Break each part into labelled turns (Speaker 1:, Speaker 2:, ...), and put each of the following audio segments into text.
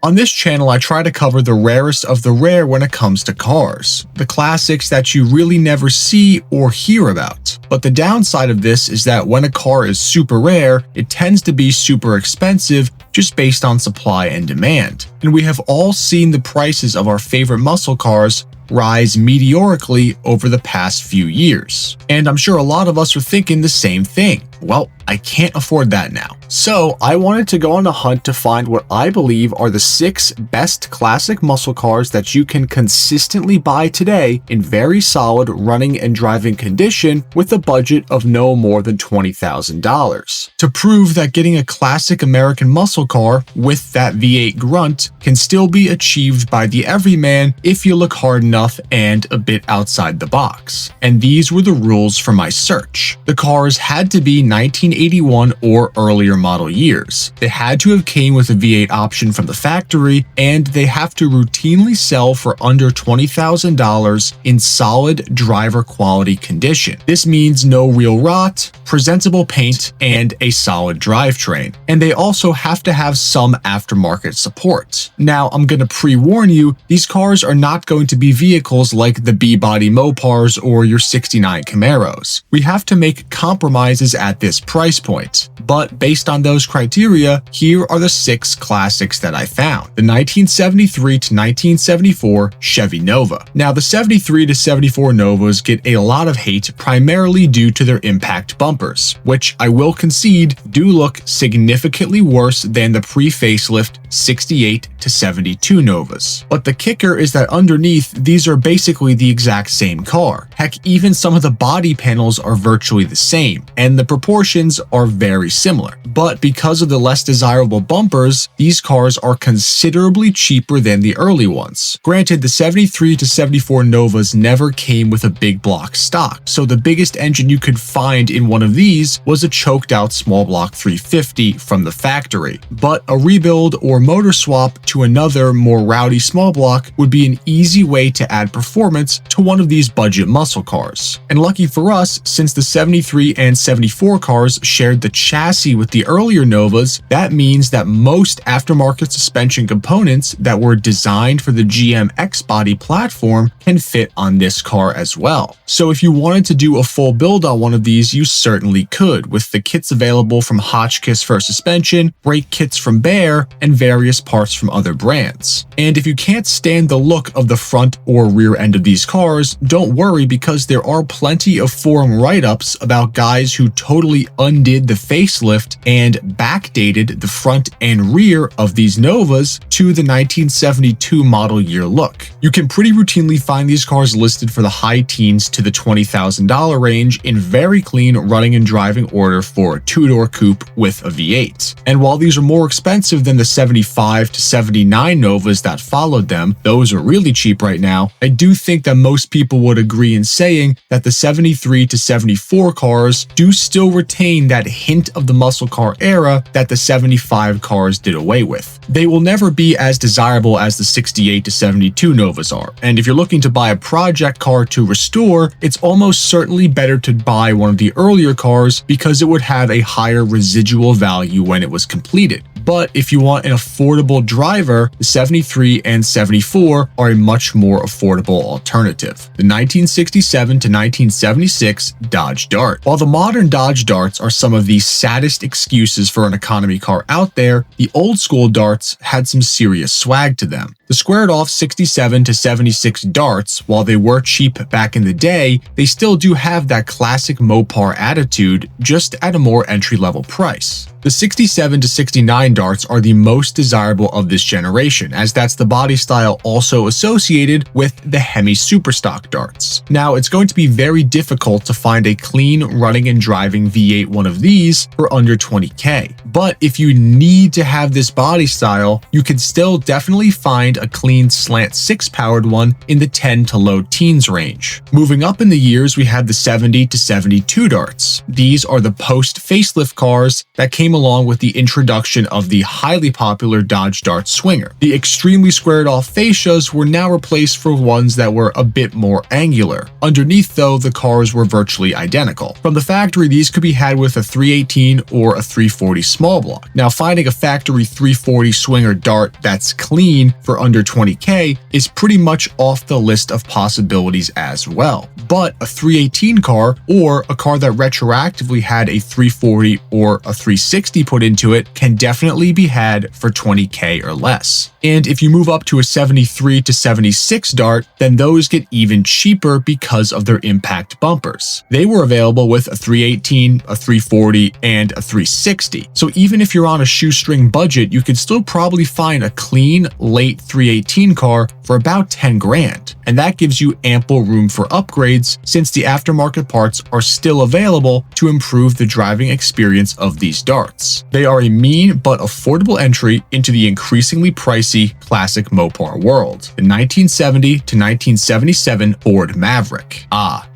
Speaker 1: On this channel, I try to cover the rarest of the rare when it comes to cars, the classics that you really never see or hear about. But the downside of this is that when a car is super rare, it tends to be super expensive just based on supply and demand. And we have all seen the prices of our favorite muscle cars rise meteorically over the past few years. And I'm sure a lot of us are thinking the same thing. Well, I can't afford that now. So I wanted to go on a hunt to find what I believe are the 6 best classic muscle cars that you can consistently buy today in very solid running and driving condition with a budget of no more than $20,000. To prove that getting a classic American muscle car with that V8 grunt can still be achieved by the everyman if you look hard enough and a bit outside the box. And these were the rules for my search. The cars had to be 1981 or earlier model years. They had to have came with a V8 option from the factory, and they have to routinely sell for under $20,000 in solid driver quality condition. This means no real rot, presentable paint, and a solid drivetrain. And they also have to have some aftermarket support. Now, I'm going to pre-warn you, these cars are not going to be vehicles like the B-body Mopars or your 69 Camaros. We have to make compromises at this price point. But based on those criteria, here are the 6 classics that I found. The 1973 to 1974 Chevy Nova. Now, the 73 to 74 Novas get a lot of hate primarily due to their impact bumpers, which I will concede do look significantly worse than the pre-facelift 68 to 72 Novas. But the kicker is that underneath, these are basically the exact same car. Heck, even some of the body panels are virtually the same, and the proportions are very similar. But because of the less desirable bumpers, these cars are considerably cheaper than the early ones. Granted, the 73 to 74 Novas never came with a big block stock, so the biggest engine you could find in one of these was a choked out small block 350 from the factory. But a rebuild or motor swap to another more rowdy small block would be an easy way to add performance to one of these budget muscle cars. And lucky for us, since the 73 and 74 cars shared the chassis with the earlier Novas, that means that most aftermarket suspension components that were designed for the GM X-Body platform can fit on this car as well. So if you wanted to do a full build on one of these, you certainly could, with the kits available from Hotchkiss for suspension, brake kits from Baer, and various parts from other brands. And if you can't stand the look of the front or rear end of these cars, don't worry, because there are plenty of forum write-ups about guys who totally undid the facelift and backdated the front and rear of these Novas to the 1972 model year look. You can pretty routinely find these cars listed for the high teens to the $20,000 range in very clean running and driving order for a 2-door coupe with a V8. And while these are more expensive than the 75 to 79 Novas that followed them, those are really cheap right now, I do think that most people would agree in saying that the 73 to 74 cars do still retain that hint of the muscle car era that the 75 cars did away with. They will never be as desirable as the 68 to 72 Novas are, and if you're looking to buy a project car to restore, it's almost certainly better to buy one of the earlier cars because it would have a higher residual value when it was completed. But if you want an affordable driver, the 73 and 74 are a much more affordable alternative. The 1967 to 1976 Dodge Dart. While the modern Dodge Darts are some of the saddest excuses for an economy car out there, the old school Darts had some serious swag to them. The squared off 67 to 76 Darts, while they were cheap back in the day, they still do have that classic Mopar attitude, just at a more entry-level price. The 67 to 69 Darts are the most desirable of this generation, as that's the body style also associated with the Hemi Superstock Darts. Now, it's going to be very difficult to find a clean running and driving V8 one of these for under $20K. But if you need to have this body style, you can still definitely find a clean slant 6 powered one in the 10 to low teens range. Moving up in the years, we have the 70 to 72 Darts. These are the post facelift cars that came along with the introduction of the highly popular Dodge Dart Swinger. The extremely squared off fascias were now replaced for ones that were a bit more angular. Underneath though, the cars were virtually identical. From the factory, these could be had with a 318 or a 340 small small block. Now, finding a factory 340 swinger dart that's clean for under 20K is pretty much off the list of possibilities as well. But a 318 car, or a car that retroactively had a 340 or a 360 put into it, can definitely be had for 20K or less. And if you move up to a 73 to 76 dart, then those get even cheaper because of their impact bumpers. They were available with a 318, a 340, and a 360. So even if you're on a shoestring budget, you could still probably find a clean late 318 car for about 10 grand. And that gives you ample room for upgrades since the aftermarket parts are still available to improve the driving experience of these darts. They are a mean but affordable entry into the increasingly pricey classic Mopar world. The 1970 to 1977 Ford Maverick.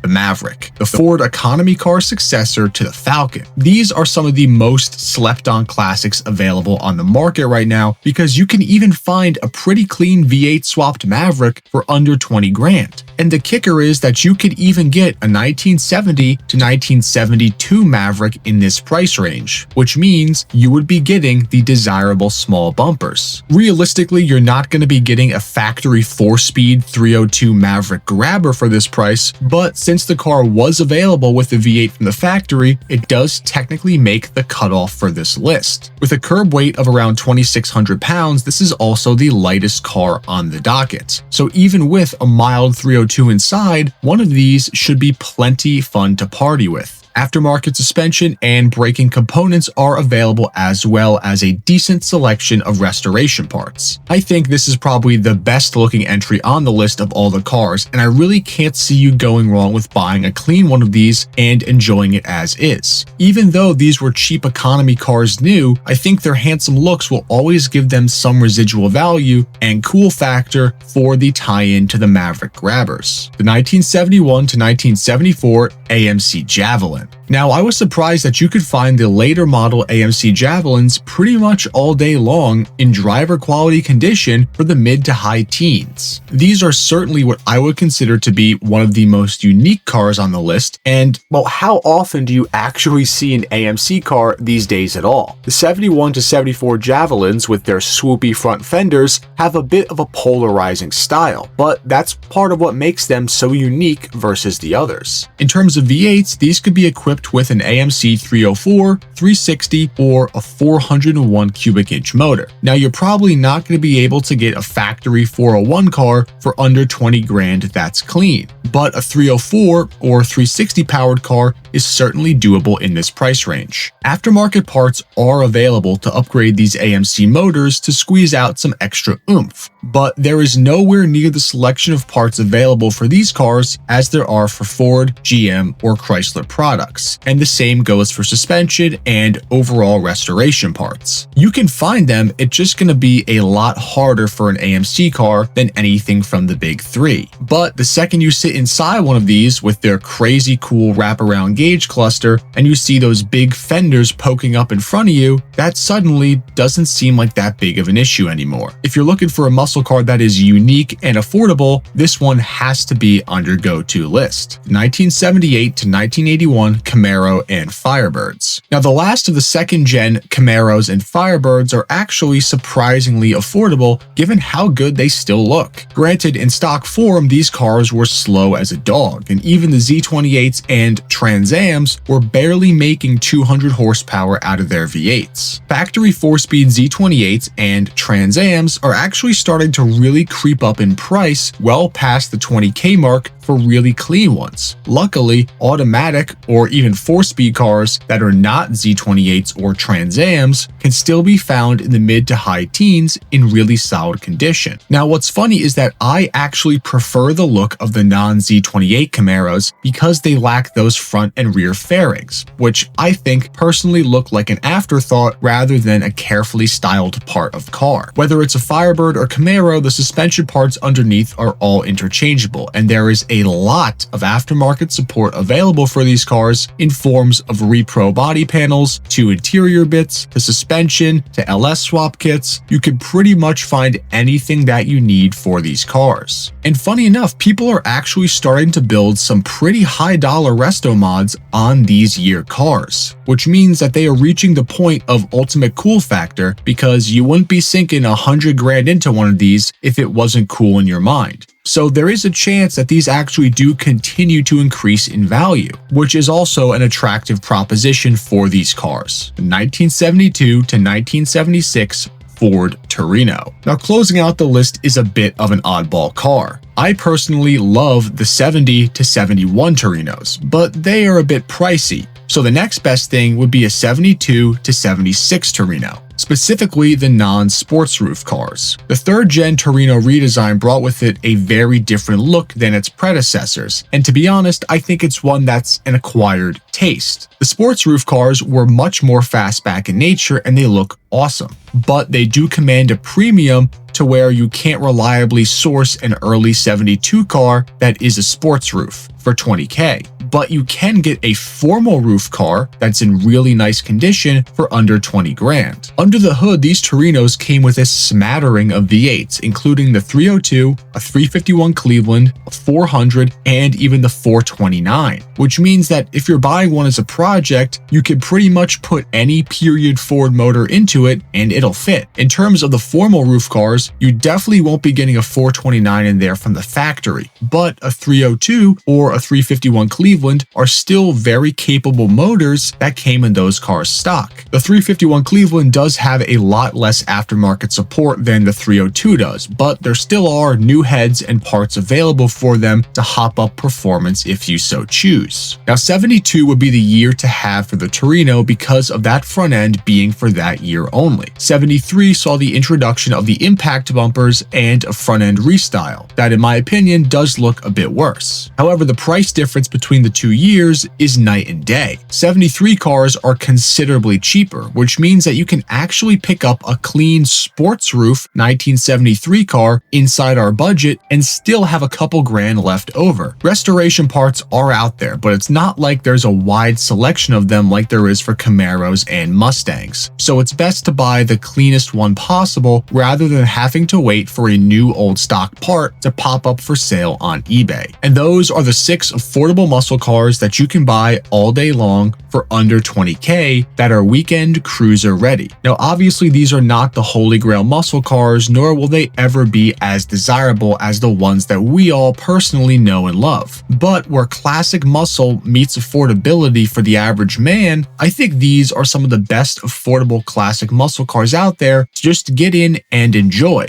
Speaker 1: The Maverick, the Ford economy car successor to the Falcon. These are some of the most slept-on classics available on the market right now because you can even find a pretty clean V8 swapped Maverick for under 20 grand. And the kicker is that you could even get a 1970 to 1972 Maverick in this price range, which means you would be getting the desirable small bumpers. Realistically, you're not going to be getting a factory 4-speed 302 Maverick grabber for this price, but since the car was available with the V8 from the factory, it does technically make the cutoff for this list. With a curb weight of around 2,600 pounds, this is also the lightest car on the docket. So even with a mild 302 inside, one of these should be plenty fun to party with. Aftermarket suspension and braking components are available, as well as a decent selection of restoration parts. I think this is probably the best looking entry on the list of all the cars, and I really can't see you going wrong with buying a clean one of these and enjoying it as is. Even though these were cheap economy cars new, I think their handsome looks will always give them some residual value and cool factor for the tie-in to the Maverick grabbers. The 1971 to 1974 AMC Javelin. Now, I was surprised that you could find the later model AMC Javelins pretty much all day long in driver quality condition for the mid to high teens. These are certainly what I would consider to be one of the most unique cars on the list, and well, how often do you actually see an AMC car these days at all? The 71 to 74 Javelins with their swoopy front fenders have a bit of a polarizing style, but that's part of what makes them so unique versus the others. In terms of V8s, these could be equipped with an AMC 304, 360, or a 401 cubic inch motor. Now, you're probably not going to be able to get a factory 401 car for under 20 grand that's clean, but a 304 or 360 powered car is certainly doable in this price range. Aftermarket parts are available to upgrade these AMC motors to squeeze out some extra oomph, but there is nowhere near the selection of parts available for these cars as there are for Ford, GM, or Chrysler products. And the same goes for suspension and overall restoration parts. You can find them, it's just going to be a lot harder for an AMC car than anything from the big three. But the second you sit inside one of these with their crazy cool wraparound gauge cluster and you see those big fenders poking up in front of you, that suddenly doesn't seem like that big of an issue anymore. If you're looking for a muscle car that is unique and affordable, this one has to be on your go-to list. 1978 to 1981 Camaro and Firebirds. Now, the last of the second-gen Camaros and Firebirds are actually surprisingly affordable given how good they still look. Granted, in stock form, these cars were slow as a dog, and even the Z28s and Trans Ams were barely making 200 horsepower out of their V8s. Factory 4-speed Z28s and Trans Ams are actually starting to really creep up in price well past the 20K mark for really clean ones. Luckily, automatic or even 4-speed cars that are not Z28s or Trans Ams can still be found in the mid to high teens in really solid condition. Now, what's funny is that I actually prefer the look of the non-Z28 Camaros because they lack those front and rear fairings, which I think personally look like an afterthought rather than a carefully styled part of car. Whether it's a Firebird or Camaro, the suspension parts underneath are all interchangeable, and there is a lot of aftermarket support available for these cars cars in forms of repro body panels, to interior bits, to suspension, to LS swap kits. You could pretty much find anything that you need for these cars. And funny enough, people are actually starting to build some pretty high dollar resto mods on these year cars, which means that they are reaching the point of ultimate cool factor, because you wouldn't be sinking 100 grand into one of these if it wasn't cool in your mind. So there is a chance that these actually do continue to increase in value, which is also an attractive proposition for these cars. 1972 to 1976 Ford Torino. Now, closing out the list is a bit of an oddball car. I personally love the 70 to 71 Torinos, but they are a bit pricey. So the next best thing would be a 72 to 76 Torino, specifically the non-sports roof cars. The third gen Torino redesign brought with it a very different look than its predecessors, and to be honest, I think it's one that's an acquired taste. The sports roof cars were much more fastback in nature and they look awesome, but they do command a premium to where you can't reliably source an early 72 car that is a sports roof for $20K. But you can get a formal roof car that's in really nice condition for under 20 grand. Under the hood, these Torinos came with a smattering of V8s, including the 302, a 351 Cleveland, a 400, and even the 429, which means that if you're buying one as a project, you can pretty much put any period Ford motor into it and it'll fit. In terms of the formal roof cars, you definitely won't be getting a 429 in there from the factory, but a 302 or a 351 Cleveland are still very capable motors that came in those cars stock. The 351 Cleveland does have a lot less aftermarket support than the 302 does, but there still are new heads and parts available for them to hop up performance if you so choose. Now, 72 would be the year to have for the Torino because of that front end being for that year only. 73 saw the introduction of the impact bumpers and a front end restyle that, in my opinion, does look a bit worse. However, the price difference between the 2 years is night and day. 73 cars are considerably cheaper, which means that you can actually pick up a clean sports roof 1973 car inside our budget and still have a couple grand left over. Restoration parts are out there, but it's not like there's a wide selection of them like there is for Camaros and Mustangs. So it's best to buy the cleanest one possible rather than having to wait for a new old stock part to pop up for sale on eBay. And those are the 6 affordable muscle cars that you can buy all day long for under 20K that are weekend cruiser ready. Now, obviously, these are not the holy grail muscle cars, nor will they ever be as desirable as the ones that we all personally know and love. But where classic muscle meets affordability for the average man, I think these are some of the best affordable classic muscle cars out there to just get in and enjoy.